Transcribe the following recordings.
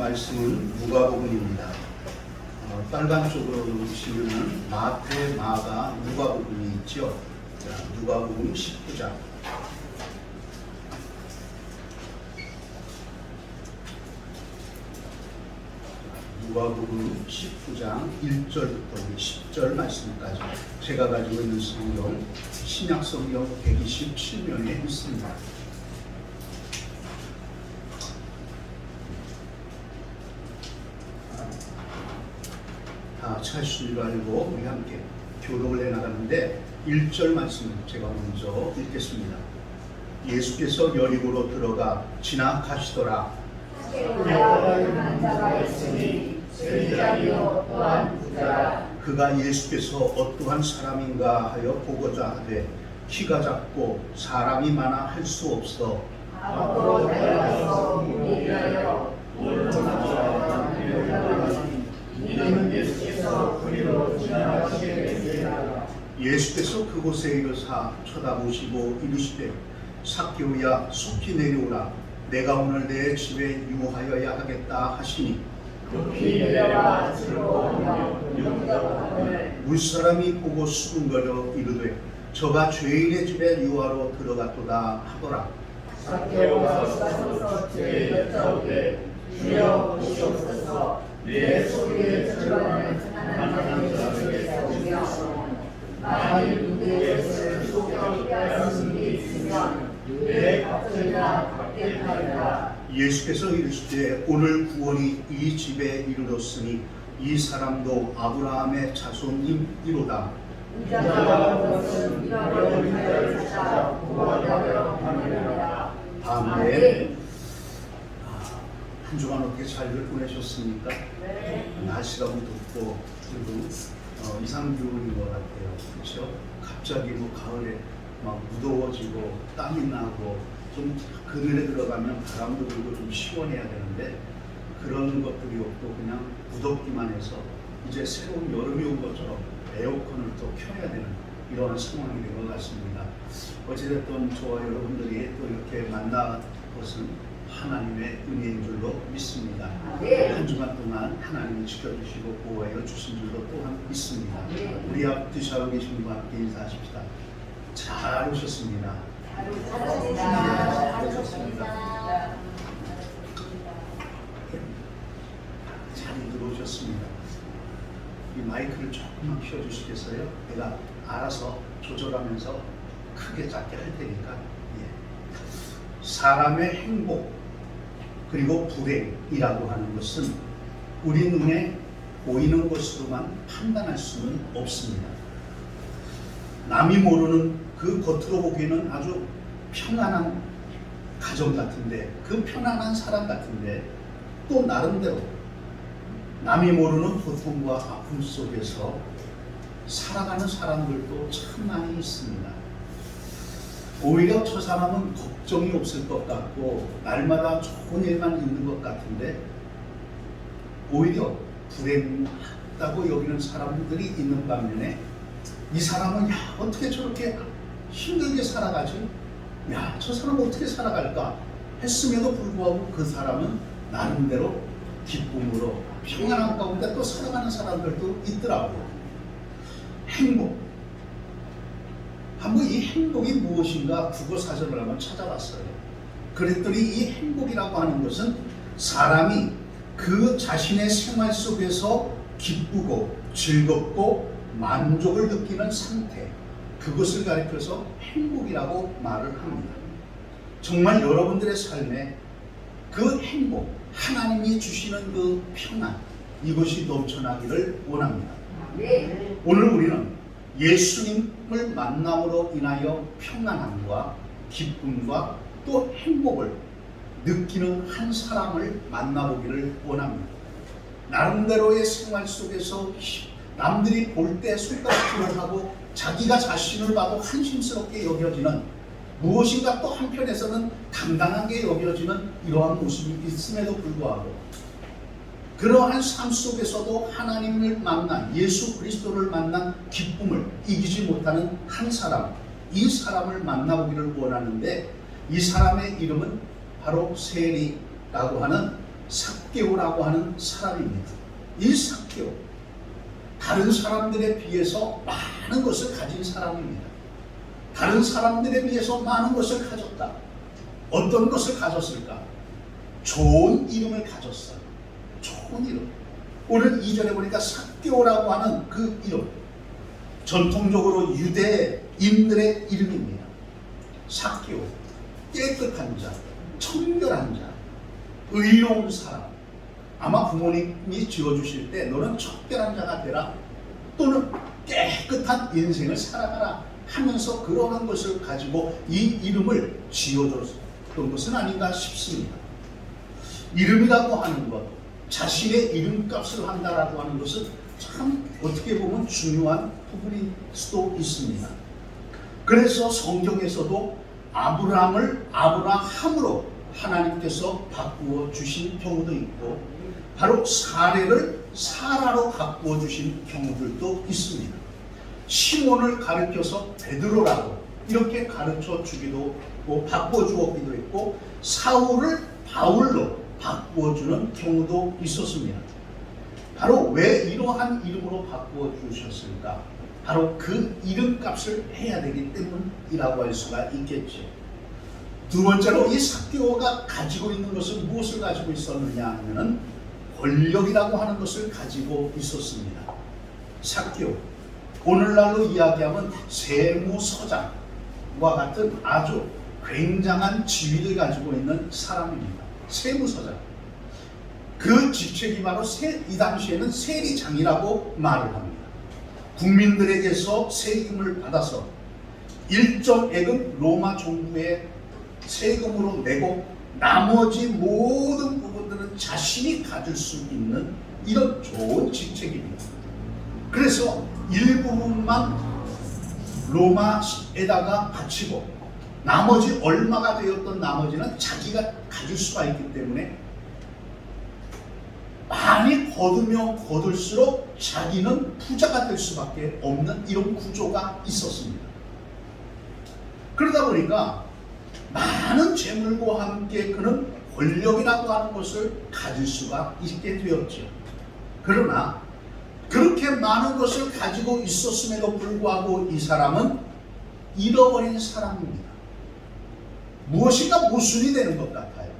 말씀은 누가복음입니다. 빨간 쪽으로 보시면은 마태, 마가, 누가복음이 있죠. 자, 누가복음 19장. 누가복음 19장 1절부터 10절 말씀까지 제가 가지고 있는 성경 신약 성경 127면에 있습니다. 다 찾으실 줄 알고 우리 함께 교독을 해나가는데 1절 말씀 제가 먼저 읽겠습니다. 예수께서 여리고로 들어가 지나가시더라. 그가 예수께서 어떠한 사람인가 하여 보고자 하되 키가 작고 사람이 많아 할 수 없어 앞으로 달려가서 물으려 이는 예수께서 그리로 지나가시게 되리라. 예수께서 그곳에 이르사 쳐다보시고 이르시되 삭개오야 속히 내려오라. 내가 오늘 내 집에 유하여야 하겠다 하시니 급히 내려와 즐거워하며 물사람이 보고 수군거려 이르되 저가 죄인의 집에 유하로 들어갔도다 하더라. 삭개오가 서서 제게 여짜오되 주여 보시옵소서. 내 소리에 들어가는 하나님의 자에게서 오시옵소서. 만일 누구의 것을 속여 빼앗은 일이 있으면 내 값들과 갚겠나이다. 예수께서 이르시되 오늘 구원이 이 집에 이르렀으니 이 사람도 아브라함의 자손임이로다. 아멘. 한 주간 어떻게 잘들 보내셨습니까? 네. 날씨가 덥고 그리고 이상기온인 것 같아요. 그렇죠? 갑자기 가을에 막 무더워지고 땀이 나고 좀 그늘에 들어가면 바람도 불고 좀 시원해야 되는데 그런 것들이 없고 그냥 무덥기만 해서 이제 새로운 여름이 온 것처럼 에어컨을 또 켜야 되는 이러한 상황이 된 것 같습니다. 어찌됐든 저와 여러분들이 또 이렇게 만난 것은 하나님의 은혜인 줄로 믿습니다. 한 주간 동안 하나님이 지켜주시고 보호하여 주신 줄로 또한 믿습니다. 우리 앞 뒤샤고 계신 분과 함께 인사하십시다. 잘 오셨습니다. 잘 오셨습니다. 잘 들어오셨습니다. 이 마이크를 조금만 키워주시겠어요? 내가 알아서 조절하면서 크게 작게 할 테니까. 사람의 행복 그리고 불행이라고 하는 것은 우리 눈에 보이는 것으로만 판단할 수는 없습니다. 남이 모르는 그 겉으로 보기에는 아주 편안한 가정 같은데 그 편안한 사람 같은데 또 나름대로 남이 모르는 고통과 아픔 속에서 살아가는 사람들도 참 많이 있습니다. 오히려 저 사람은 걱정이 없을 것 같고 날마다 좋은 일만 있는 것 같은데 오히려 불행하다고 여기는 사람들이 있는 반면에 이 사람은 어떻게 저렇게 힘들게 살아가지? 저 사람은 어떻게 살아갈까? 했음에도 불구하고 그 사람은 나름대로 기쁨으로 평안한 가운데 또 살아가는 사람들도 있더라고요. 행복. 한번 이 행복이 무엇인가 국어 사전을 한번 찾아봤어요. 그랬더니 이 행복이라고 하는 것은 사람이 그 자신의 생활 속에서 기쁘고 즐겁고 만족을 느끼는 상태, 그것을 가리켜서 행복이라고 말을 합니다. 정말 여러분들의 삶에 그 행복, 하나님이 주시는 그 평안, 이것이 넘쳐나기를 원합니다. 오늘 우리는 예수님을 만남으로 인하여 평안함과 기쁨과 또 행복을 느끼는 한 사람을 만나보기를 원합니다. 나름대로의 생활 속에서 남들이 볼 때 손가락질을 하고 자기가 자신을 봐도 한심스럽게 여겨지는 무엇인가 또 한편에서는 당당하게 여겨지는 이러한 모습이 있음에도 불구하고 그러한 삶 속에서도 하나님을 만난 예수 그리스도를 만난 기쁨을 이기지 못하는 한 사람, 이 사람을 만나보기를 원하는데 이 사람의 이름은 바로 세리라고 하는 삭개오라고 하는 사람입니다. 이 삭개오, 다른 사람들에 비해서 많은 것을 가진 사람입니다. 다른 사람들에 비해서 많은 것을 가졌다. 어떤 것을 가졌을까? 좋은 이름을 가졌어요. 좋은 이름. 오늘 2절에 보니까 삭개오라고 하는 그 이름, 전통적으로 유대인들의 이름입니다. 삭개오, 깨끗한 자, 청결한 자, 의로운 사람. 아마 부모님이 지어주실 때 너는 청결한 자가 되라, 또는 깨끗한 인생을 살아가라 하면서 그러한 것을 가지고 이 이름을 지어줬던 것은 아닌가 싶습니다. 이름이라고 하는 것, 자신의 이름값을 한다라고 하는 것은 참 어떻게 보면 중요한 부분일 수도 있습니다. 그래서 성경에서도 아브라함을 아브라함으로 하나님께서 바꾸어 주신 경우도 있고, 바로 사례를 사라로 바꾸어 주신 경우들도 있습니다. 시몬을 가르쳐서 베드로라고 이렇게 가르쳐 주기도 하고 바꾸어 주었기도 했고, 사울을 바울로 바꾸어 주는 경우도 있었습니다. 바로 왜 이러한 이름으로 바꾸어 주셨을까? 바로 그 이름값을 해야 되기 때문이라고 할 수가 있겠죠. 두 번째로 이 삭개오가 가지고 있는 것은 무엇을 가지고 있었느냐 하면은 권력이라고 하는 것을 가지고 있었습니다. 삭개오, 오늘날로 이야기하면 세무서장과 같은 아주 굉장한 지위를 가지고 있는 사람입니다. 세무서장. 그 직책이 바로 이 당시에는 세리장이라고 말을 합니다. 국민들에게서 세금을 받아서 일정액은 로마 정부에 세금으로 내고 나머지 모든 부분들은 자신이 가질 수 있는 이런 좋은 직책입니다. 그래서 일부분만 로마에다가 바치고 나머지 얼마가 되었던 나머지는 자기가 가질 수가 있기 때문에 많이 거두면 거둘수록 자기는 부자가 될 수밖에 없는 이런 구조가 있었습니다. 그러다 보니까 많은 재물과 함께 그는 권력이라고 하는 것을 가질 수가 있게 되었죠. 그러나 그렇게 많은 것을 가지고 있었음에도 불구하고 이 사람은 잃어버린 사람입니다. 무엇인가 모순이 되는 것 같아요.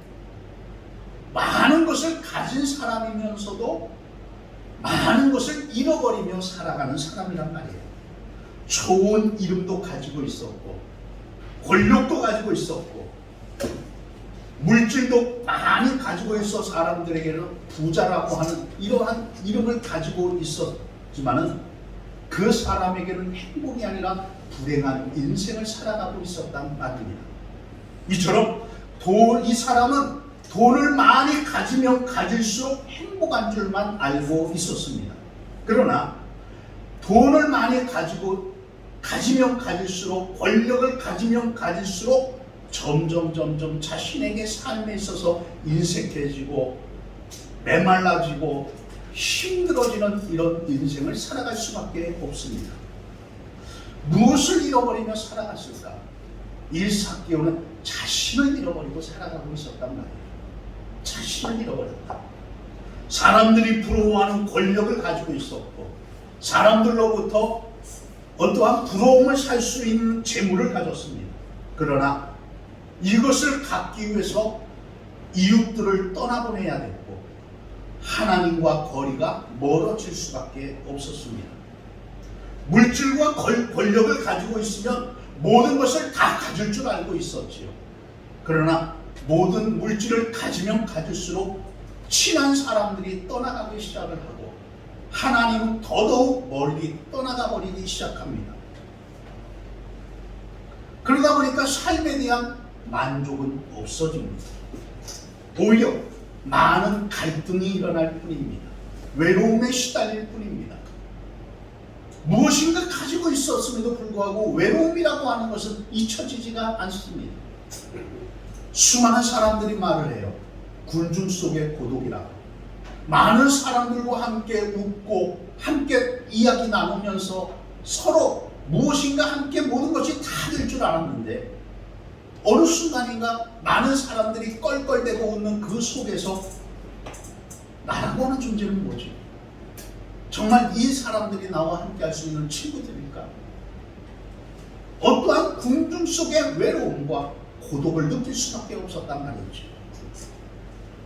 많은 것을 가진 사람이면서도 많은 것을 잃어버리며 살아가는 사람이란 말이에요. 좋은 이름도 가지고 있었고 권력도 가지고 있었고 물질도 많이 가지고 있어 사람들에게는 부자라고 하는 이러한 이름을 가지고 있었지만은 그 사람에게는 행복이 아니라 불행한 인생을 살아가고 있었단 말입니다. 이처럼 이 사람은 돈을 많이 가지면 가질수록 행복한 줄만 알고 있었습니다. 그러나 돈을 많이 가지면 가질수록, 권력을 가지면 가질수록 점점 자신에게 삶에 있어서 인색해지고 메말라지고 힘들어지는 이런 인생을 살아갈 수밖에 없습니다. 무엇을 잃어버리며 살아갔을까? 이 삭개오는 자신을 잃어버리고 살아가고 있었단 말이에요. 자신을 잃어버렸다. 사람들이 부러워하는 권력을 가지고 있었고 사람들로부터 어떠한 부러움을 살 수 있는 재물을 가졌습니다. 그러나 이것을 갖기 위해서 이웃들을 떠나보내야 됐고 하나님과 거리가 멀어질 수밖에 없었습니다. 물질과 권력을 가지고 있으면 모든 것을 다 가질 줄 알고 있었지요. 그러나 모든 물질을 가지면 가질수록 친한 사람들이 떠나가기 시작을 하고 하나님은 더더욱 멀리 떠나가 버리기 시작합니다. 그러다 보니까 삶에 대한 만족은 없어집니다. 오히려 많은 갈등이 일어날 뿐입니다. 외로움에 시달릴 뿐입니다. 무엇인가 가지고 있었음에도 불구하고 외로움이라고 하는 것은 잊혀지지가 않습니다. 수많은 사람들이 말을 해요. 군중 속의 고독이라고. 많은 사람들과 함께 웃고 함께 이야기 나누면서 서로 무엇인가 함께 모든 것이 다 될 줄 알았는데 어느 순간인가 많은 사람들이 껄껄대고 웃는 그 속에서 나라고 하는 존재는 뭐지? 정말 이 사람들이 나와 함께 할 수 있는 친구들일까? 어떠한 궁중 속의 외로움과 고독을 느낄 수밖에 없었단 말이죠.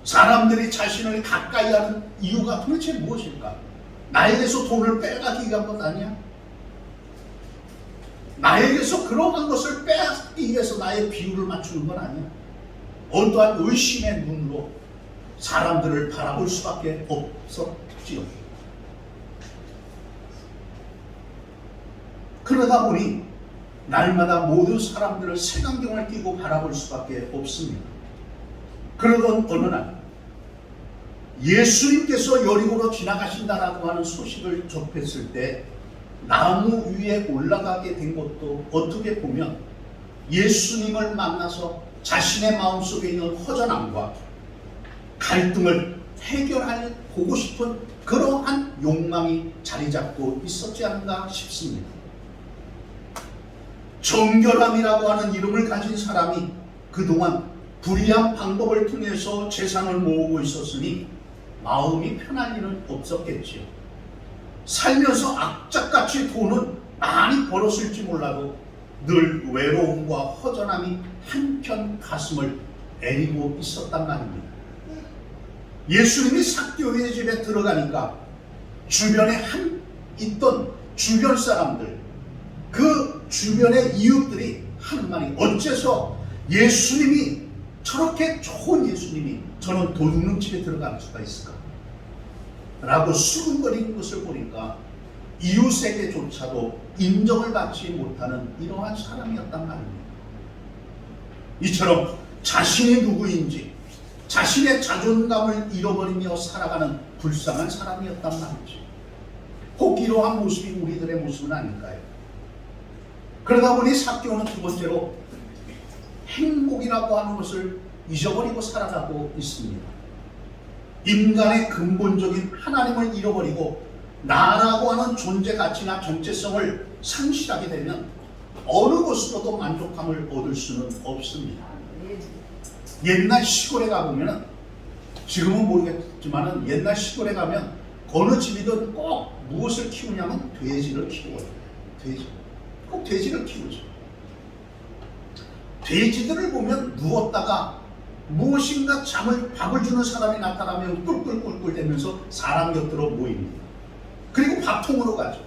사람들이 자신을 가까이 하는 이유가 도대체 무엇일까? 나에게서 돈을 빼가기 위한 것 아니야? 나에게서 그러한 것을 빼앗기 위해서 나의 비율을 맞추는 건 아니야? 어떠한 의심의 눈으로 사람들을 바라볼 수밖에 없었지요. 그러다 보니 날마다 모든 사람들을 색안경을 끼고 바라볼 수밖에 없습니다. 그러던 어느 날 예수님께서 여리고로 지나가신다라고 하는 소식을 접했을 때 나무 위에 올라가게 된 것도 어떻게 보면 예수님을 만나서 자신의 마음속에 있는 허전함과 갈등을 해결해 보고 싶은 그러한 욕망이 자리 잡고 있었지 않나 싶습니다. 정결함이라고 하는 이름을 가진 사람이 그동안 불의한 방법을 통해서 재산을 모으고 있었으니 마음이 편할 일은 없었겠지요. 살면서 악착같이 돈은 많이 벌었을지 몰라도 늘 외로움과 허전함이 한편 가슴을 애리고 있었단 말입니다. 예수님이 삭개오의 집에 들어가니까 주변에 있던 주변 사람들, 그 주변의 이웃들이 하는 말이 어째서 예수님이 저렇게 좋은 예수님이 저는 도둑놈 집에 들어갈 수가 있을까? 라고 수근거리는 것을 보니까 이웃에게조차도 인정을 받지 못하는 이러한 사람이었단 말입니다. 이처럼 자신이 누구인지 자신의 자존감을 잃어버리며 살아가는 불쌍한 사람이었단 말이죠. 꼭 이러한 모습이 우리들의 모습은 아닐까요? 그러다 보니 삭개오는 두 번째로 행복이라고 하는 것을 잊어버리고 살아가고 있습니다. 인간의 근본적인 하나님을 잃어버리고 나라고 하는 존재 가치나 정체성을 상실하게 되면 어느 것으로도 만족감을 얻을 수는 없습니다. 옛날 시골에 가보면, 지금은 모르겠지만 옛날 시골에 가면 어느 집이든 꼭 무엇을 키우냐면 돼지를 키워요. 꼭 돼지를 키우죠. 돼지들을 보면 누웠다가 무엇인가 밥을 주는 사람이 나타나면 꿀꿀꿀꿀 대면서 사람 곁으로 모입니다. 그리고 밥통으로 가죠.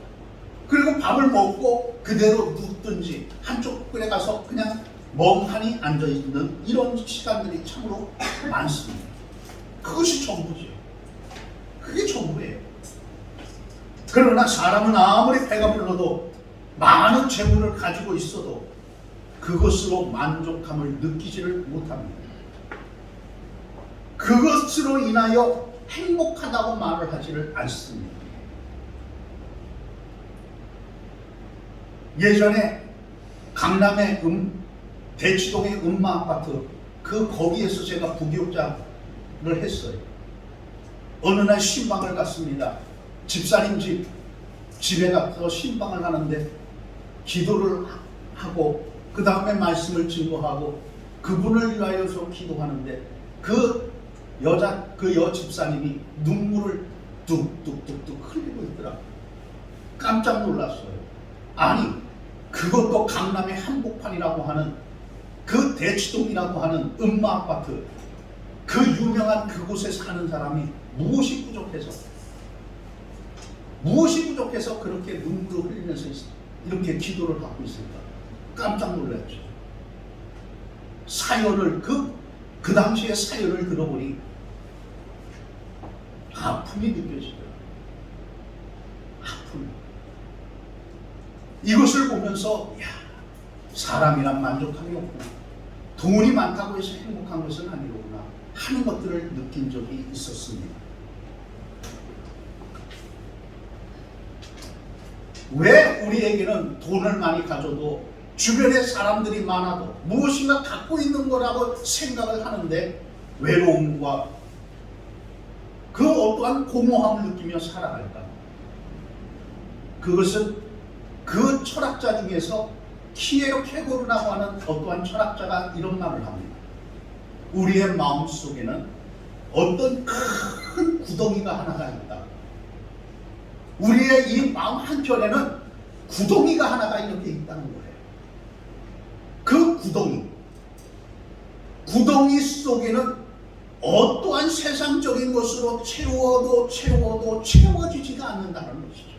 그리고 밥을 먹고 그대로 눕든지 한쪽 끈에 가서 그냥 멍하니 앉아있는 이런 시간들이 참으로 많습니다. 그것이 전부죠. 그게 전부예요. 그러나 사람은 아무리 배가 불러도 많은 재물을 가지고 있어도 그것으로 만족함을 느끼지를 못합니다. 그것으로 인하여 행복하다고 말을 하지를 않습니다. 예전에 강남의 대치동의 음마아파트 거기에서 제가 부교육자를 했어요. 어느 날 신방을 갔습니다. 집사님 집에 가서 신방을 하는데 기도를 하고 그 다음에 말씀을 증거하고 그분을 위하여서 기도하는데 그 여 집사님이 눈물을 뚝뚝뚝뚝 흘리고 있더라. 깜짝 놀랐어요. 아니, 그것도 강남의 한복판이라고 하는 그 대치동이라고 하는 음마아파트, 그 유명한 그곳에 사는 사람이 무엇이 부족해서 그렇게 눈물을 흘리면서 이렇게 기도를 하고 있을까? 깜짝 놀랐죠. 사연을 그 당시의 사연을 들어보니 아픔이 느껴지더라. 아픔. 이것을 보면서 사람이란 만족함이 없고 돈이 많다고 해서 행복한 것은 아니로구나 하는 것들을 느낀 적이 있었습니다. 왜 우리에게는 돈을 많이 가져도 주변에 사람들이 많아도 무엇인가 갖고 있는 거라고 생각을 하는데 외로움과 그 어떠한 공허함을 느끼며 살아갈까? 그것은 그 철학자 중에서 키에로 케고르라고 하는 어떠한 철학자가 이런 말을 합니다. 우리의 마음속에는 어떤 큰 구덩이가 하나가 있다. 우리의 이 마음 한켠에는 구덩이가 하나가 이렇게 있다는 거예요. 그 구덩이 속에는 어떠한 세상적인 것으로 채워도 채워지지가 않는다는 것이죠.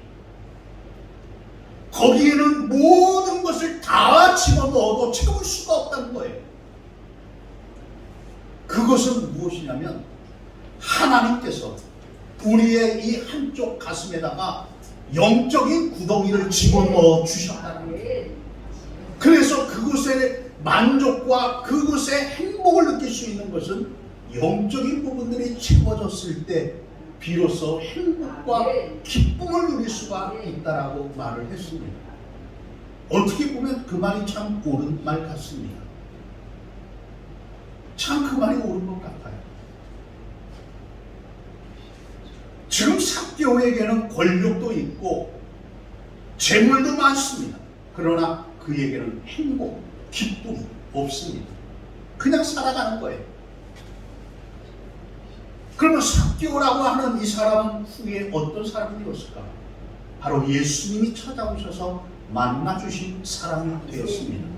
거기에는 모든 것을 다 집어넣어도 채울 수가 없다는 거예요. 그것은 무엇이냐면 하나님께서 우리의 이 한쪽 가슴에다가 영적인 구덩이를 집어넣어 주셨다는 거예요. 그래서 그곳의 만족과 그곳의 행복을 느낄 수 있는 것은 영적인 부분들이 채워졌을 때 비로소 행복과 기쁨을 누릴 수가 있다라고 말을 했습니다. 어떻게 보면 그 말이 참 옳은 말 같습니다. 참 그 말이 옳은 것 같아요. 지금 삭개오에게는 권력도 있고 재물도 많습니다. 그러나 그에게는 행복, 기쁨 없습니다. 그냥 살아가는 거예요. 그러면 삭개오라고 하는 이 사람은 후에 어떤 사람이 되었을까? 바로 예수님이 찾아오셔서 만나주신 사람이 되었습니다.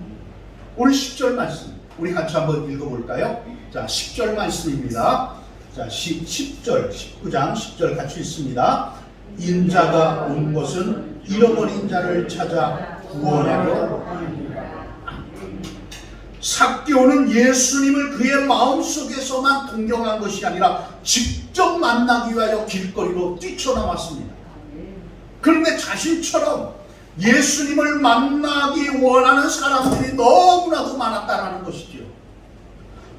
오늘 10절 말씀 우리 같이 한번 읽어볼까요? 자, 10절 말씀입니다. 자, 10절, 19장 10절 같이 읽습니다. 인자가 온 것은 잃어버린 자를 찾아 구원하려. 삭개오는 예수님을 그의 마음속에서만 동경한 것이 아니라 직접 만나기 위하여 길거리로 뛰쳐나왔습니다. 그런데 자신처럼 예수님을 만나기 원하는 사람들이 너무나도 많았다는 것이죠.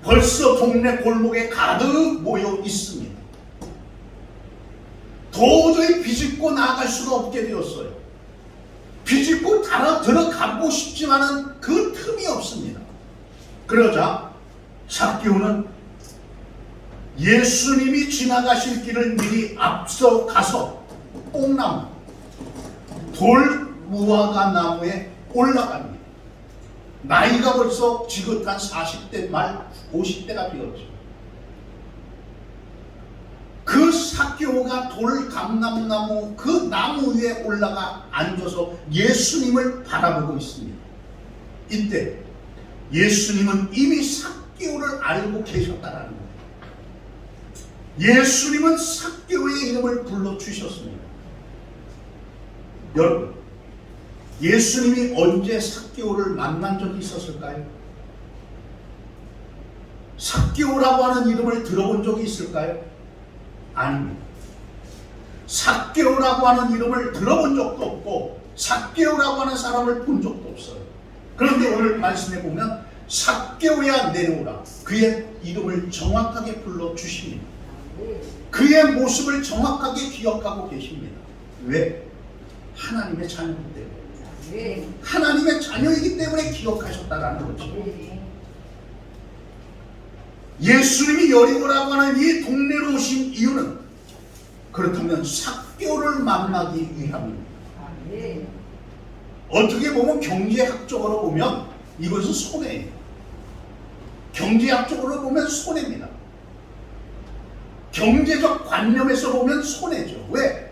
벌써 동네 골목에 가득 모여 있습니다. 도저히 비집고 나아갈 수가 없게 되었어요. 비집고 들어가고 싶지만은 그 틈이 없습니다. 그러자 삭개오는 예수님이 지나가실 길을 미리 앞서 가서 뽕나무, 돌 무화과 나무에 올라갑니다. 나이가 벌써 지긋한 40대 말 50대가 되었죠. 그 삭개오가 돌 감람나무 그 나무 위에 올라가 앉아서 예수님을 바라보고 있습니다. 이때 예수님은 이미 삭개오를 알고 계셨다라는 거예요. 예수님은 삭개오의 이름을 불러주셨습니다. 여러분, 예수님이 언제 삭개오를 만난 적이 있었을까요? 삭개오라고 하는 이름을 들어본 적이 있을까요? 아닙니다. 삭개오라고 하는 이름을 들어본 적도 없고 삭개오라고 하는 사람을 본 적도 없어요. 그런데 오늘 말씀해 보면 삭개오야 내려오라. 그의 이름을 정확하게 불러주십니다. 그의 모습을 정확하게 기억하고 계십니다. 왜? 하나님의 자녀이기 때문에. 하나님의 자녀이기 때문에 기억하셨다라는 거죠. 예수님이 여리고라고 하는 이 동네로 오신 이유는 그렇다면 삭개오를 만나기 위함입니다. 어떻게 보면 경제학적으로 보면 이것은 손해예요. 경제학적으로 보면 손해입니다. 경제적 관념에서 보면 손해죠. 왜?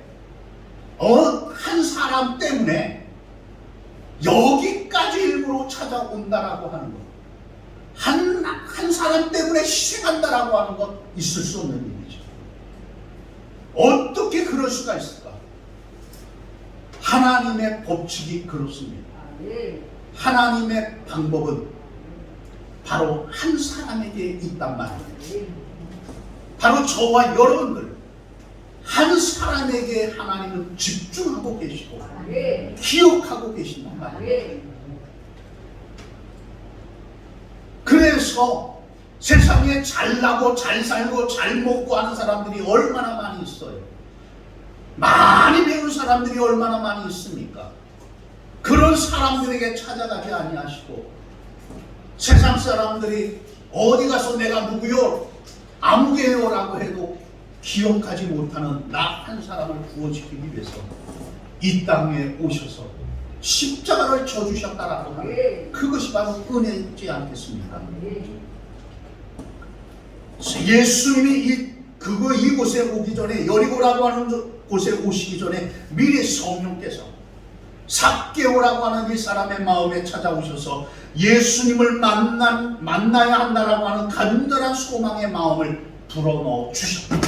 한 사람 때문에 여기까지 일부러 찾아온다라고 하는 것, 한 사람 때문에 희생한다라고 하는 것 있을 수 없는 일이죠. 어떻게 그럴 수가 있을까? 하나님의 법칙이 그렇습니다. 하나님의 방법은 바로 한 사람에게 있단 말이에요. 바로 저와 여러분들 한 사람에게 하나님은 집중하고 계시고 기억하고 계신단 말이에요. 그래서 세상에 잘나고 잘 살고 잘 먹고 하는 사람들이 얼마나 많이 있어요. 많이 배운 사람들이 얼마나 많이 있습니까? 그런 사람들에게 찾아가지 아니하시고 세상 사람들이 어디 가서 내가 누구요? 아무개요라고 해도 기억하지 못하는 나 한 사람을 구원시키기 위해서 이 땅에 오셔서 십자가를 져주셨다라고 하는 그것이 바로 은혜이지 않겠습니까? 예수님이 그 이곳에 오기 전에, 여리고라고 하는 곳에 오시기 전에 미리 성령께서 삭개오라고 하는 이 사람의 마음에 찾아오셔서 예수님을 만나야 한다라고 하는 간절한 소망의 마음을 불어넣어 주셨다.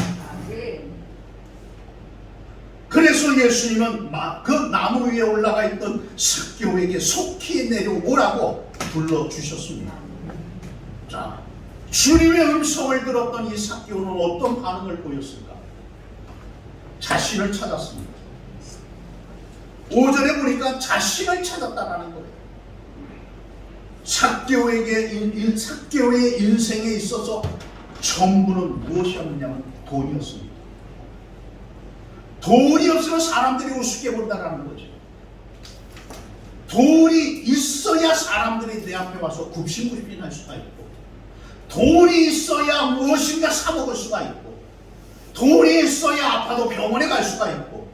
그래서 예수님은 그 나무 위에 올라가 있던 삭개오에게 속히 내려오라고 불러주셨습니다. 자, 주님의 음성을 들었던 이 삭개오는 어떤 반응을 보였을까? 자신을 찾았습니다. 5절에 보니까 자신을 찾았다라는 거예요. 삭개오의 인생에 있어서 전부는 무엇이었느냐면 돈이었습니다. 돈이 없으면 사람들이 우습게 본다라는 거죠. 돈이 있어야 사람들이 내 앞에 와서 굽신굽신할 수가 있고, 돈이 있어야 무엇인가 사 먹을 수가 있고, 돈이 있어야 아파도 병원에 갈 수가 있고,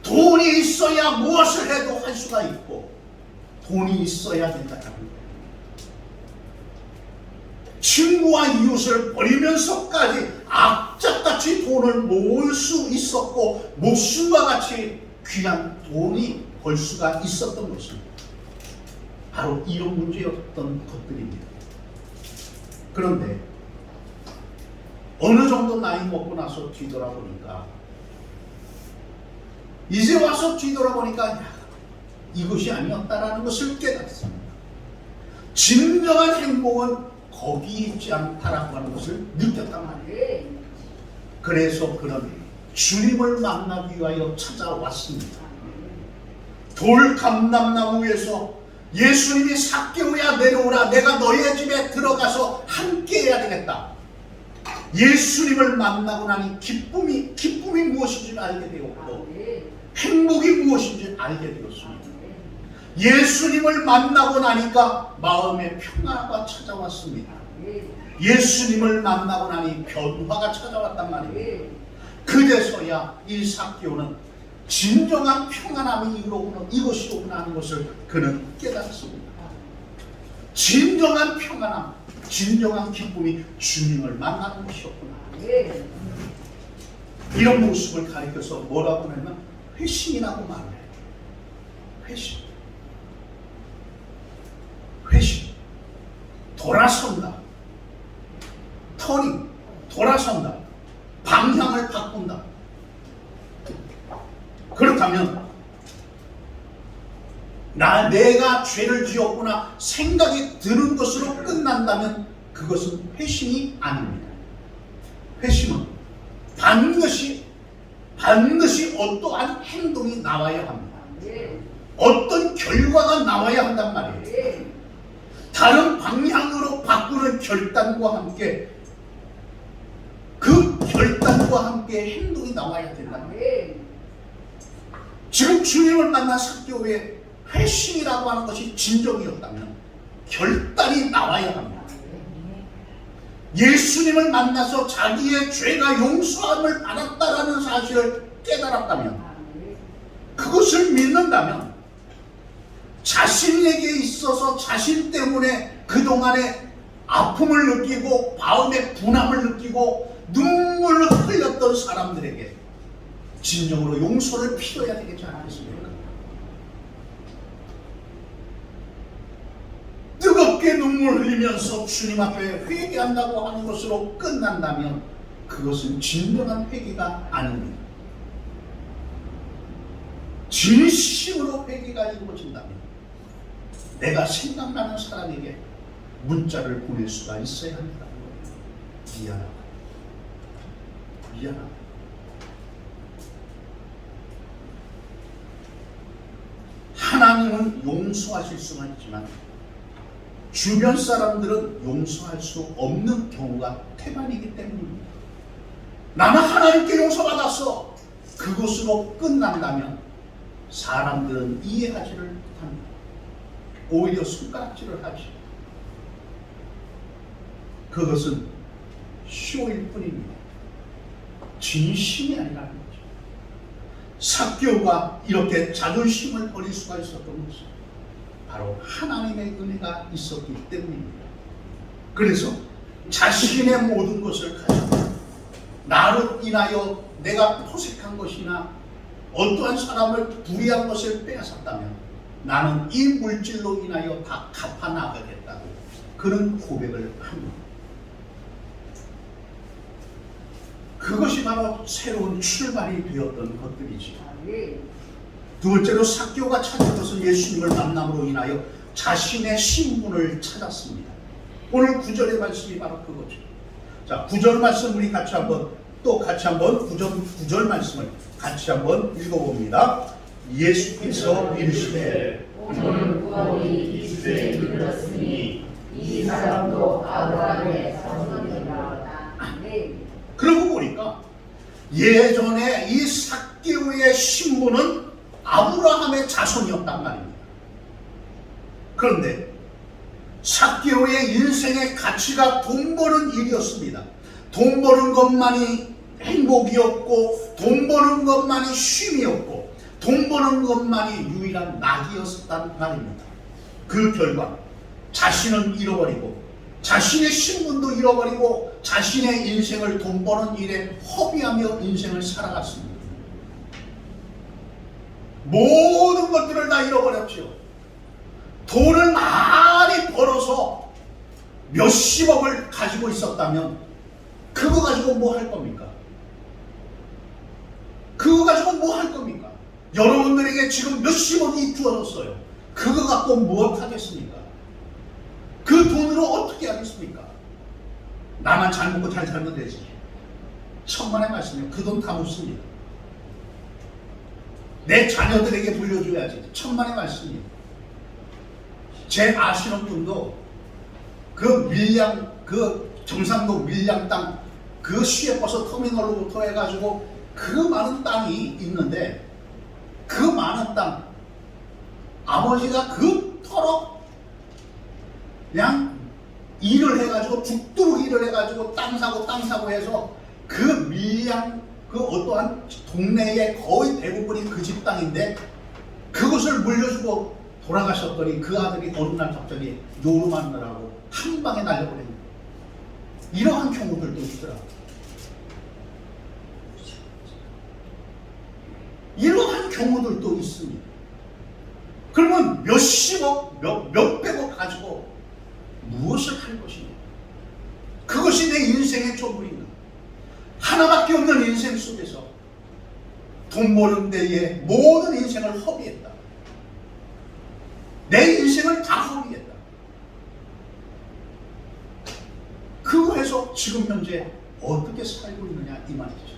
돈이 있어야 무엇을 해도 할 수가 있고, 돈이 있어야 된다는 거예요. 친구와 이웃을 버리면서까지 악착같이 돈을 모을 수 있었고, 목숨과 같이 귀한 돈이 벌 수가 있었던 것입니다. 바로 이런 문제였던 것들입니다. 그런데 어느 정도 나이 먹고 나서 뒤돌아보니까, 이제 와서 뒤돌아보니까 이것이 아니었다라는 것을 깨닫습니다. 진정한 행복은 거기 있지 않다라고 하는 것을 느꼈단 말이에요. 그래서 그는 주님을 만나기 위하여 찾아왔습니다. 돌감람나무 위에서 예수님이 삭개오야 내려오라, 내가 너의 집에 들어가서 함께 해야 되겠다. 예수님을 만나고 나니 기쁨이 무엇인지 알게 되었고, 행복이 무엇인지 알게 되었습니다. 예수님을 만나고 나니까 마음의 평화가 찾아왔습니다. 예수님을 만나고 나니 변화가 찾아왔단 말이에요. 그래서야 이 삭개오는 진정한 평안함이 이것이로구나 하는 것을 그는 깨닫습니다. 진정한 평안함, 진정한 기쁨이 주님을 만나는 것이었구나. 이런 모습을 가리켜서 뭐라고 하냐면 회심이라고 말해요. 회심. 돌아선다. 터닝, 돌아선다. 방향을 바꾼다. 그렇다면 내가 죄를 지었구나 생각이 드는 것으로 끝난다면 그것은 회심이 아닙니다. 회심은 반드시 어떠한 행동이 나와야 합니다. 어떤 결과가 나와야 한단 말이에요. 다른 방향으로 바꾸는 결단과 함께, 그 결단과 함께 행동이 나와야 된단 말이에요. 지금 주님을 만난 삭개오의 회심이라고 하는 것이 진정이었다면 결단이 나와야 합니다. 예수님을 만나서 자기의 죄가 용서함을 받았다라는 사실을 깨달았다면, 그것을 믿는다면, 자신에게 있어서 자신 때문에 그동안에 아픔을 느끼고 마음의 분함을 느끼고 눈물을 흘렸던 사람들에게 진정으로 용서를 필요해야 되겠지 않겠습니까? 뜨겁게 눈물 흘리면서 주님 앞에 회개한다고 하는 것으로 끝난다면 그것은 진정한 회개가 아닙니다. 진심으로 회개가 이루어진다면 내가 생각나는 사람에게 문자를 보낼 수가 있어야 한다는 거예요. 미안하다. 하나님은 용서하실 수가 있지만 주변 사람들은 용서할 수 없는 경우가 태반이기 때문입니다. 나는 하나님께 용서받았어. 그것으로 끝난다면 사람들은 이해하지를 못합니다. 오히려 손가락질을 하지. 그것은 쇼일 뿐입니다. 진심이 아니라는 거죠. 삭개오가 이렇게 자존심을 버릴 수가 있었던 것은 바로 하나님의 은혜가 있었기 때문입니다. 그래서 자신의 모든 것을 가지고 나로 인하여 내가 포색한 것이나 어떠한 사람을 불의한 것을 빼앗았다면 나는 이 물질로 인하여 다 갚아 나가겠다고 그런 고백을 합니다. 그것이 바로 새로운 출발이 되었던 것들이지. 두 번째로 삭개오가 찾은 것은 예수님을 만남으로 인하여 자신의 신분을 찾았습니다. 오늘 9절의 말씀이 바로 그거죠. 자, 9절 말씀 우리 같이 한번 9절 말씀을 같이 한번 읽어봅니다. 예수께서 이르시되 오늘 구원이 이 집에 이르렀으니 이 사람도 아브라함의 자손이라. 그러고 보니까 예전에 이 삭개오의 신분은 아브라함의 자손이었단 말입니다. 그런데 삭개오의 인생의 가치가 돈 버는 일이었습니다. 돈 버는 것만이 행복이었고 돈 버는 것만이 쉼이었고 돈 버는 것만이 유일한 낙이었단 말입니다. 그 결과 자신은 잃어버리고 자신의 신분도 잃어버리고 자신의 인생을 돈 버는 일에 허비하며 인생을 살아갔습니다. 모든 것들을 다 잃어버렸죠. 돈을 많이 벌어서 몇십억을 가지고 있었다면 그거 가지고 뭐 할 겁니까? 그거 가지고 뭐 할 겁니까? 여러분들에게 지금 몇십억이 주어졌어요. 그거 갖고 무엇 하겠습니까? 그 돈으로 어떻게 하겠습니까? 나만 잘 먹고 잘 살면 되지. 천만의 말씀이에요. 그 돈 다 못 씁니다. 내 자녀들에게 물려줘야지. 천만의 말씀이에요. 제 아시는 분도 그 경상도 밀양 땅 그 시외버스 터미널로부터 해가지고 그 많은 땅이 있는데 그 많은 땅 아버지가 그토록 그냥 일을 해가지고 죽도록 일을 해가지고 땅 사고 해서 그 밀양 그 어떠한 동네의 거의 대부분이 그 집 땅인데 그것을 물려주고 돌아가셨더니 그 아들이 어느 날 갑자기 노름하느라고 한 방에 날려버린 이러한 경우들도 있더라고요. 이러한 경우들도 있습니다. 그러면 몇십억, 몇백억 가지고 무엇을 할 것이냐? 그것이 내 인생의 전부인가? 하나밖에 없는 인생 속에서 돈 버는 데에 모든 인생을 허비했다. 내 인생을 다 허비했다. 그거에서 지금 현재 어떻게 살고 있느냐 이 말이죠.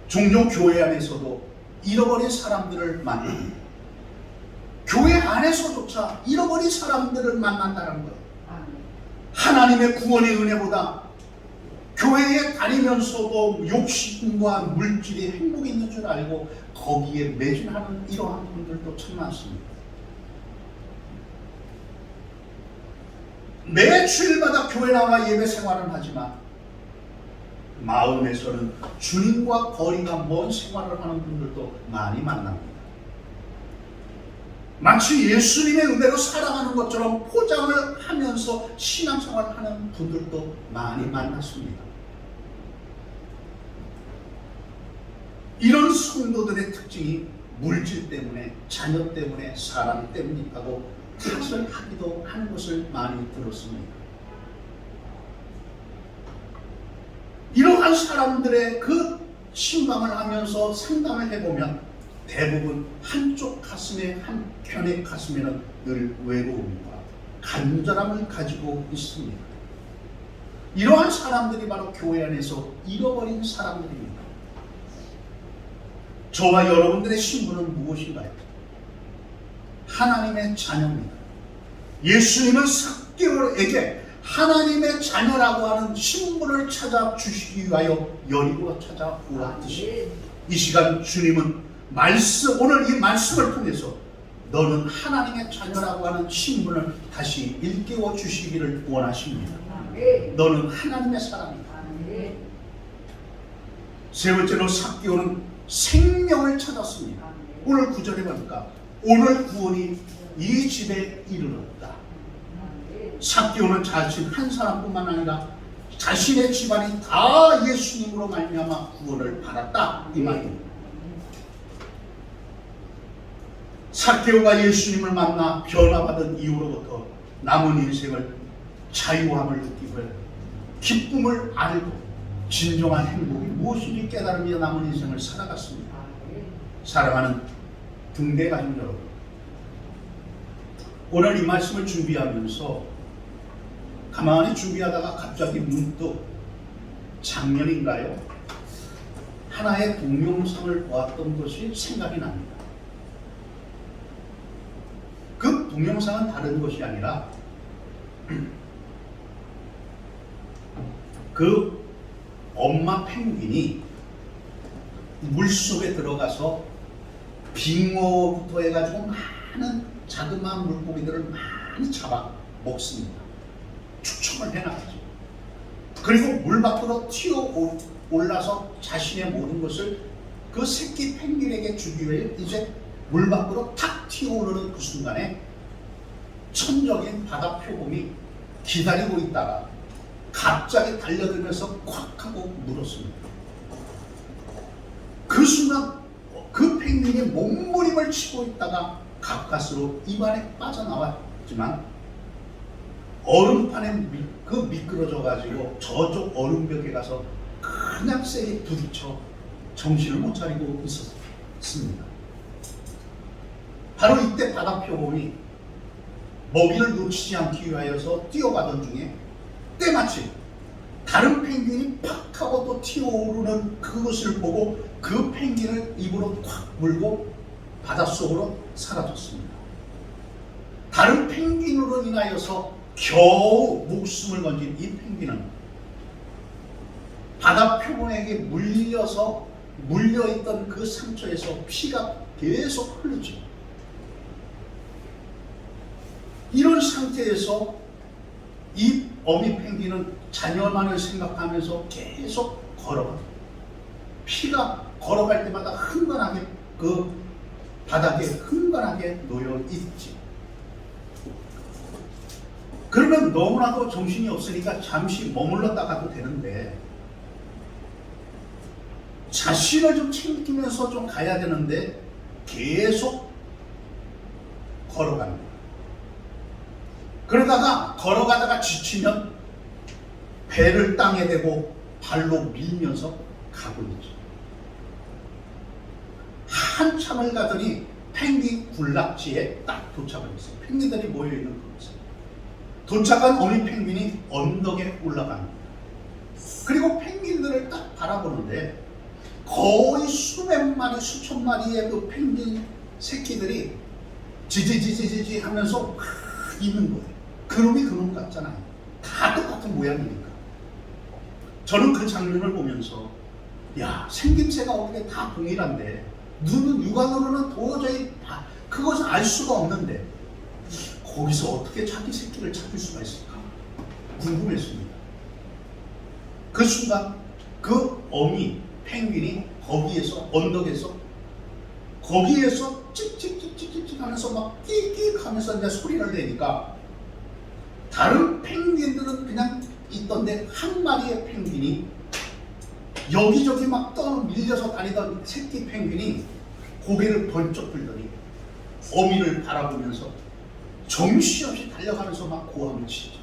종종 교회 안에서도 잃어버린 사람들을 만납니다. 교회 안에서조차 잃어버린 사람들을 만난다는 거예요. 하나님의 구원의 은혜보다 교회에 다니면서도 욕심과 물질이 행복이 있는 줄 알고 거기에 매진하는 이러한 분들도 참 많습니다. 매 주일마다 교회 나와 예배 생활은 하지만 마음에서는 주님과 거리가 먼 생활을 하는 분들도 많이 만납니다. 마치 예수님의 은혜로 살아가는 것처럼 포장을 하면서 신앙생활을 하는 분들도 많이 만났습니다. 이런 성도들의 특징이 물질 때문에, 자녀 때문에, 사람 때문이라고 탓을 하기도 하는 것을 많이 들었습니다. 이러한 사람들의 그 신방을 하면서 상담을 해보면 대부분 한쪽 가슴에, 한편의 가슴에는 늘 외로움과 간절함을 가지고 있습니다. 이러한 사람들이 바로 교회 안에서 잃어버린 사람들입니다. 저와 여러분들의 신분은 무엇인가요? 하나님의 자녀입니다. 예수님은 삭개오에게 하나님의 자녀라고 하는 신분을 찾아 주시기 위하여 여리고로 찾아오았듯이 이 시간 주님은 오늘 이 말씀을 통해서 너는 하나님의 자녀라고 하는 신분을 다시 일깨워 주시기를 원하십니다. 너는 하나님의 사람이다. 세 번째로 삭개오는 생명을 찾았습니다. 오늘 9절에 보니까 오늘 구원이 이 집에 이르렀다. 삭개오는 자신 한 사람뿐만 아니라 자신의 집안이 다 예수님으로 말미암아 구원을 받았다 이 말입니다. 삭개오가 예수님을 만나 변화받은 이후로부터 남은 인생을 자유함을 느끼고 기쁨을 알고 진정한 행복이 무엇인지 깨달으며 남은 인생을 살아갔습니다. 사랑하는 등대 가족 여러분, 오늘 이 말씀을 준비하면서 가만히 준비하다가 갑자기 문득 작년인가요? 하나의 동영상을 보았던 것이 생각이 납니다. 그 동영상은 다른 것이 아니라 그 엄마 펭귄이 물속에 들어가서 빙어부터 해가지고 많은 자그마한 물고기들을 많이 잡아 먹습니다. 축청을 해나가죠. 그리고 물 밖으로 튀어 올라서 자신의 모든 것을 그 새끼 펭귄에게 주기 위해 이제 물 밖으로 탁 튀어오르는 그 순간에 천적인 바다 표범이 기다리고 있다가 갑자기 달려들면서 콱 하고 물었습니다. 그 순간 그 펭귄이 몸부림을 치고 있다가 가까스로 입안에 빠져나왔지만 얼음판에 미끄러져 가지고 저쪽 얼음벽에 가서 그냥 세게 부딪혀 정신을 못 차리고 있었습니다. 바로 이때 바다 표범이 먹이를 놓치지 않기 위하여서 뛰어가던 중에 때마침 다른 펭귄이 팍 하고 또 튀어오르는 그것을 보고 그 펭귄을 입으로 콱 물고 바닷속으로 사라졌습니다. 다른 펭귄으로 인하여서 겨우 목숨을 건진 이 펭귄은 바다 표범에게 물려있던 그 상처에서 피가 계속 흐르죠. 이런 상태에서 이 어미 펭귄은 자녀만을 생각하면서 계속 걸어갑니다. 피가 걸어갈 때마다 흥건하게 그 바닥에 흥건하게 놓여 있지. 그러면 너무나도 정신이 없으니까 잠시 머물렀다 가도 되는데 자신을 좀 챙기면서 좀 가야 되는데 계속 걸어갑니다. 그러다가 걸어가다가 지치면 배를 땅에 대고 발로 밀면서 가고 있죠. 한참을 가더니 펭귄 군락지에 딱 도착을 했어요. 펭귄들이 모여있는 곳에 도착한 어미 펭귄이 언덕에 올라갑니다. 그리고 펭귄들을 딱 바라보는데 거의 수백 마리, 수천 마리의 그 펭귄 새끼들이 지지지지지 하면서 막 있는 거예요. 그놈이 그놈 같잖아요. 다 똑같은 모양이니까. 저는 그 장면을 보면서 야, 생김새가 어떻게 다 동일한데 눈은 육안으로는 도저히 그것을 알 수가 없는데 거기서 어떻게 자기 새끼를 찾을 수가 있을까 궁금했습니다. 그 순간 그 어미 펭귄이 거기에서 언덕에서 거기에서 찍찍찍찍찍 하면서 막 끽끽 하면서 이제 소리를 내니까 다른 펭귄들은 그냥 있던데 한 마리의 펭귄이 여기저기 막 밀려서 다니던 새끼 펭귄이 고개를 번쩍 들더니 어미를 바라보면서 정신없이 달려가면서 막 고함을 치죠.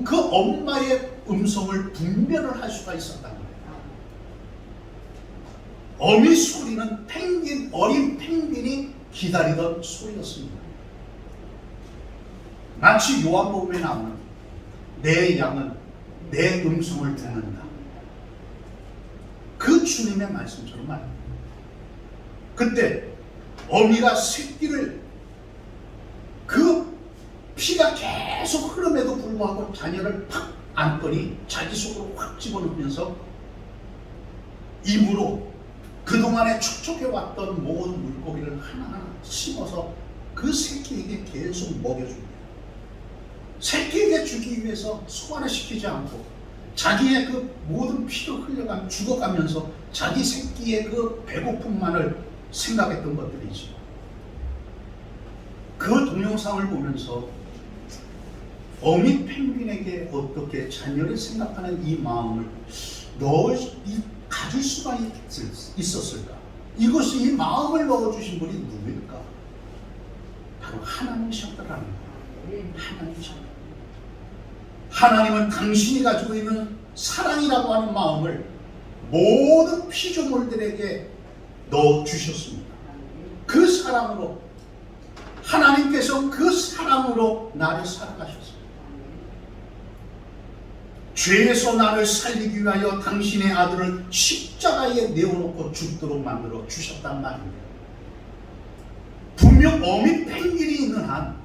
그 엄마의 음성을 분별을 할 수가 있었다는 거예요. 어미 소리는 어린 펭귄이 기다리던 소리였습니다. 마치 요한복음에 나오는 내 양은 내 음성을 듣는다. 그 주님의 말씀처럼 말입니다. 그때 어미가 새끼를 그 피가 계속 흐름에도 불구하고 자녀를 팍 안더니 자기 속으로 확 집어넣으면서 입으로 그동안에 축적해왔던 모든 물고기를 하나하나 씹어서 그 새끼에게 계속 먹여줍니다. 새끼에게 주기 위해서 소화를 시키지 않고 자기의 그 모든 피로 죽어가면서 자기 새끼의 그 배고픔만을 생각했던 것들이지. 그 동영상을 보면서 어미 펭귄에게 어떻게 자녀를 생각하는 이 마음을 가질 수가 있었을까? 이것이 이 마음을 넣어주신 분이 누구일까? 바로 하나님이셨더라는 거예요. 하나님이셨다. 하나님은 당신이 가지고 있는 사랑이라고 하는 마음을 모든 피조물들에게 넣어주셨습니다. 그 사랑으로, 하나님께서 그 사랑으로 나를 사랑하셨습니다. 죄에서 나를 살리기 위하여 당신의 아들을 십자가에 내어놓고 죽도록 만들어 주셨단 말입니다. 분명 어민 펭귄이 있는 한,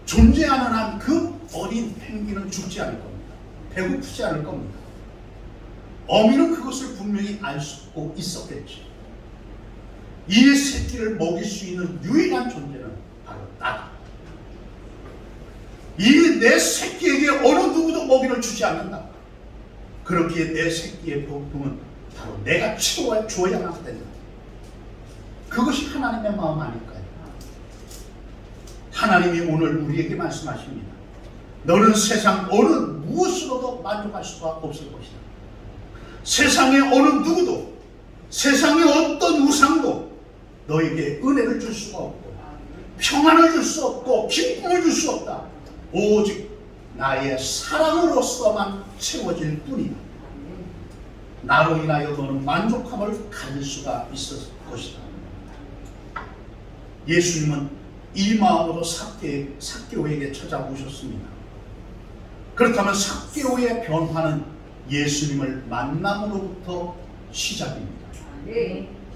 존재하는 한 그 어린 펭귄은 죽지 않을 겁니다. 배고프지 않을 겁니다. 어미는 그것을 분명히 알 수 있었겠지. 이 새끼를 먹일 수 있는 유일한 존재는 바로 나다. 이 내 새끼에게 어느 누구도 먹이를 주지 않는다. 그렇기에 내 새끼의 배고픔은 바로 내가 채워줘야만 된다. 그것이 하나님의 마음 아닐까요? 하나님이 오늘 우리에게 말씀하십니다. 너는 세상 어느 무엇으로도 만족할 수가 없을 것이다. 세상의 어느 누구도, 세상의 어떤 우상도 너에게 은혜를 줄 수가 없고, 평안을 줄 수 없고, 기쁨을 줄 수 없다. 오직 나의 사랑으로서만 채워질 뿐이다. 나로 인하여 너는 만족함을 가질 수가 있을 것이다. 예수님은 이 마음으로 삭개오에게 찾아오셨습니다. 그렇다면 삭개오의 변화는 예수님을 만남으로부터 시작입니다.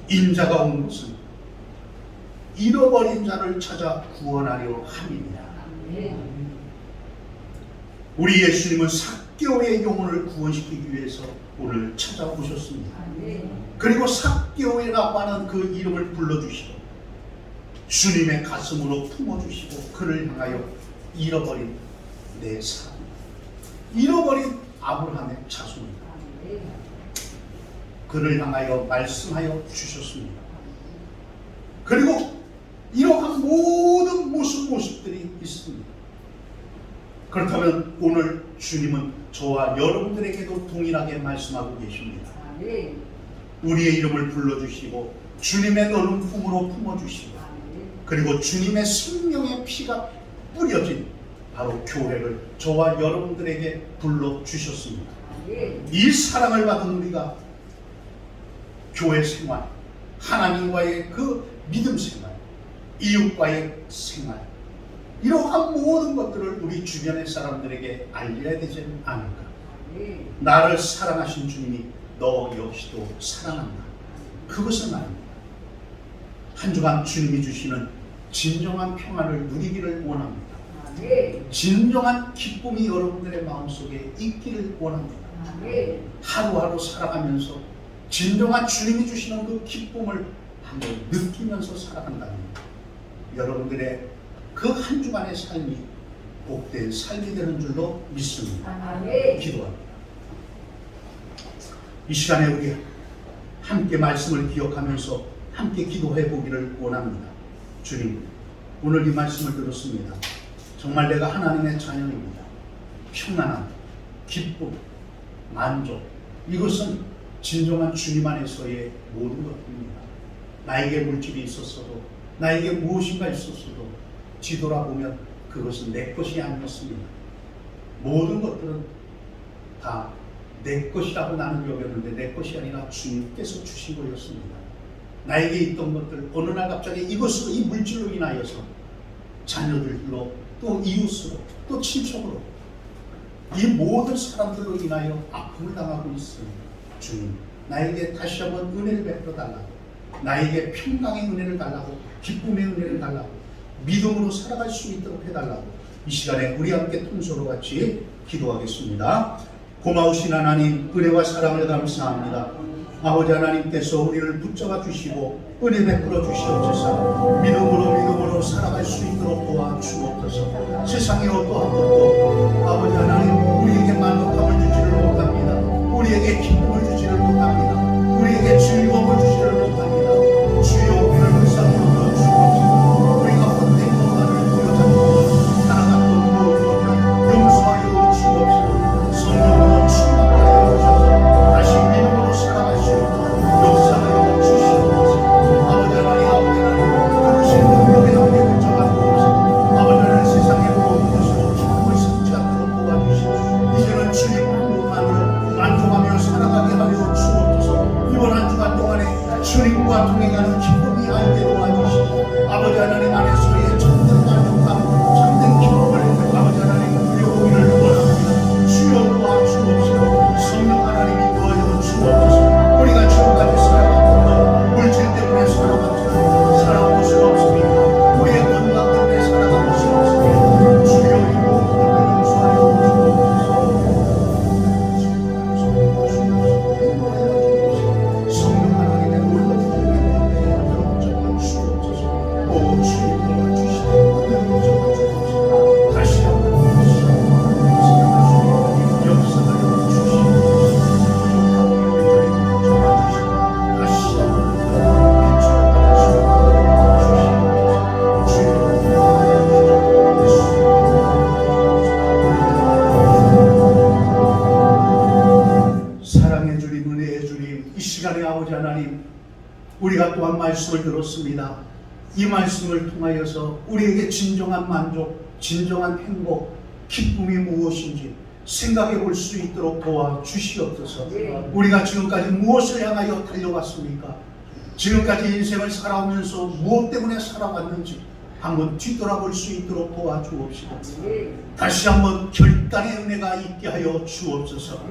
인자가 온 것은 잃어버린 자를 찾아 구원하려 함이니라. 우리 예수님은 삭개오의 영혼을 구원시키기 위해서 오늘 찾아오셨습니다. 그리고 삭개오라고 하는 그 이름을 불러주시고 주님의 가슴으로 품어주시고 그를 향하여 잃어버린 내 사랑, 잃어버린 아브라함의 자손이다. 그를 향하여 말씀하여 주셨습니다. 그리고 이러한 모든 모습들이 있습니다. 그렇다면 오늘 주님은 저와 여러분들에게도 동일하게 말씀하고 계십니다. 우리의 이름을 불러주시고 주님의 너른 품으로 품어주시고 그리고 주님의 생명의 피가 뿌려진 바로 교회를 저와 여러분들에게 불러주셨습니다. 이 사랑을 받은 우리가 교회 생활, 하나님과의 그 믿음 생활, 이웃과의 생활, 이러한 모든 것들을 우리 주변의 사람들에게 알려야 되지 않을까? 나를 사랑하신 주님이 너 역시도 사랑한다. 그것은 말입니다. 한 주간 주님이 주시는 진정한 평안을 누리기를 원합니다. 진정한 기쁨이 여러분들의 마음속에 있기를 원합니다. 하루하루 살아가면서 진정한 주님이 주시는 그 기쁨을 한번 느끼면서 살아간다면 여러분들의 그 한 주간의 삶이 복된 삶이 되는 줄로 믿습니다. 기도합니다. 이 시간에 우리 함께 말씀을 기억하면서 함께 기도해 보기를 원합니다. 주님, 오늘 이 말씀을 들었습니다. 정말 내가 하나님의 자녀입니다. 평안함, 기쁨, 만족, 이것은 진정한 주님 안에서의 모든 것입니다. 나에게 물질이 있었어도, 나에게 무엇인가 있었어도 뒤돌아보면 그것은 내 것이 아니었습니다. 모든 것들은 다 내 것이라고 나는 여겼는데 내 것이 아니라 주님께서 주신 거였습니다. 나에게 있던 것들 어느 날 갑자기 이것으로, 이 물질로 인하여서 자녀들로, 또 이웃으로, 또 친척으로, 이 모든 사람들로 인하여 아픔을 당하고 있습니다. 주님, 나에게 다시 한번 은혜를 베풀어 달라고, 나에게 평강의 은혜를 달라고, 기쁨의 은혜를 달라고, 믿음으로 살아갈 수 있도록 해달라고 이 시간에 우리 함께 통서로 같이 기도하겠습니다. 고마우신 하나님, 은혜와 사랑을 감사합니다. 아버지 하나님께서 우리를 붙잡아 주시고 은혜 베풀어 주시옵소서. 믿음으로 살아갈 수 있도록 도와주옵소서. 세상에 어떠한 것도 아버지 하나님 우리에게 만족함을 주지를 못합니다. 우리에게 기쁨을 주지를 못합니다. 우리에게 즐거움을 주지를 못합니다. 주여 우리를 불쌍히 여겨 주옵소서. 우리가 헛된 것 주와 동행하는 기쁨이 알게 도와주시고 아버지 하나님 안에서의 참된 만족감, 참된 기쁨을 아버지 하나님 누려보기를 원합니다. 주여 도와주옵시고 성령 하나님이 도와여 주옵소서. 우리가 지금까지 살아왔던 것, 물질 때문에 살아왔지만 살아올 수 없습니다. 우리의 건강 때문에 살아갈 수 없습니다. 주여 이 모든 용서하여 주옵소서. 성령 하나님의 놀라운 은혜와 여러분 정말 주옵소서. 오 주님 도와주시고 은혜로 주옵소서. 다시 한번 역사하여 주시고 부족하고 있는 저희를 도와주시고 다시 한번 사랑의 주님, 은혜의 주님, 이 시간에 아버지 하나님, 우리가 또한 말씀을 들었습니다. 이 말씀을 통하여서 우리에게 진정한 만족, 진정한 행복, 기쁨이 무엇인지 생각해 볼 수 있도록 도와주시옵소서. 우리가 지금까지 무엇을 향하여 달려왔습니까? 지금까지 인생을 살아오면서 무엇 때문에 살아왔는지 한번 뒤돌아볼 수 있도록 도와주옵시고 다시 한번 결단의 은혜가 있게 하여 주옵소서.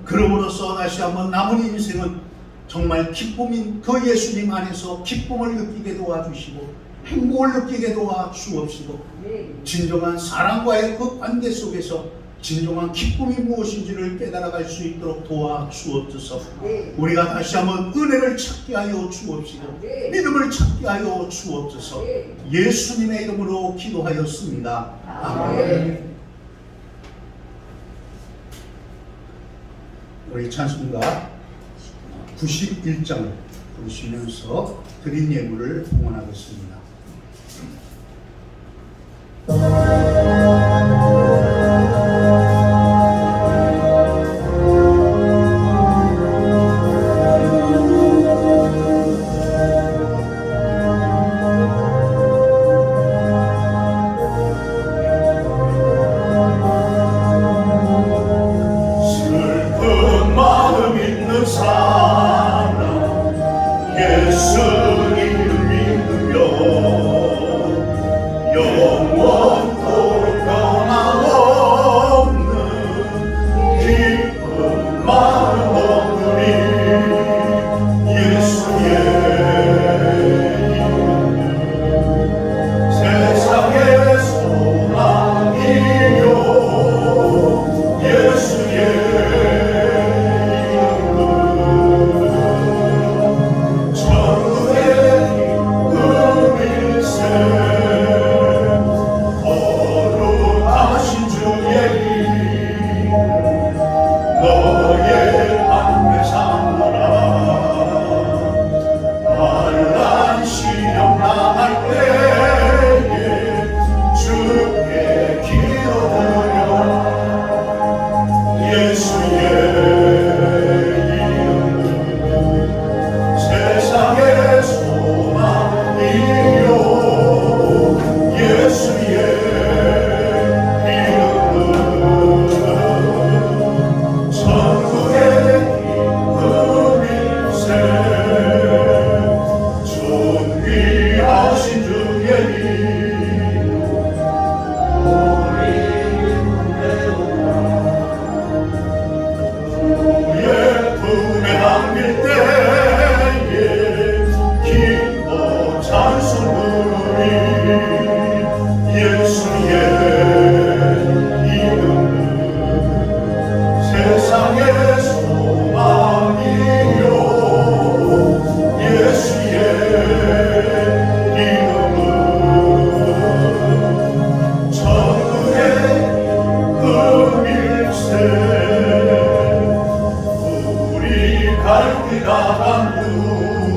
그러므로써 다시 한번 남은 인생은 정말 기쁨인 그 예수님 안에서 기쁨을 느끼게 도와주시고 행복을 느끼게 도와주옵시고 진정한 사랑과의 그 관계 속에서 진정한 기쁨이 무엇인지를 깨달아갈 수 있도록 도와주옵소서. 우리가 다시 한번 은혜를 찾게 하여 주옵시고 믿음을 찾게 하여 주옵소서. 예수님의 이름으로 기도하였습니다. 아멘. 우리 찬송가 91장을 부르시면서 드린 예물을 봉헌하겠습니다. 우리 갈 길가 간두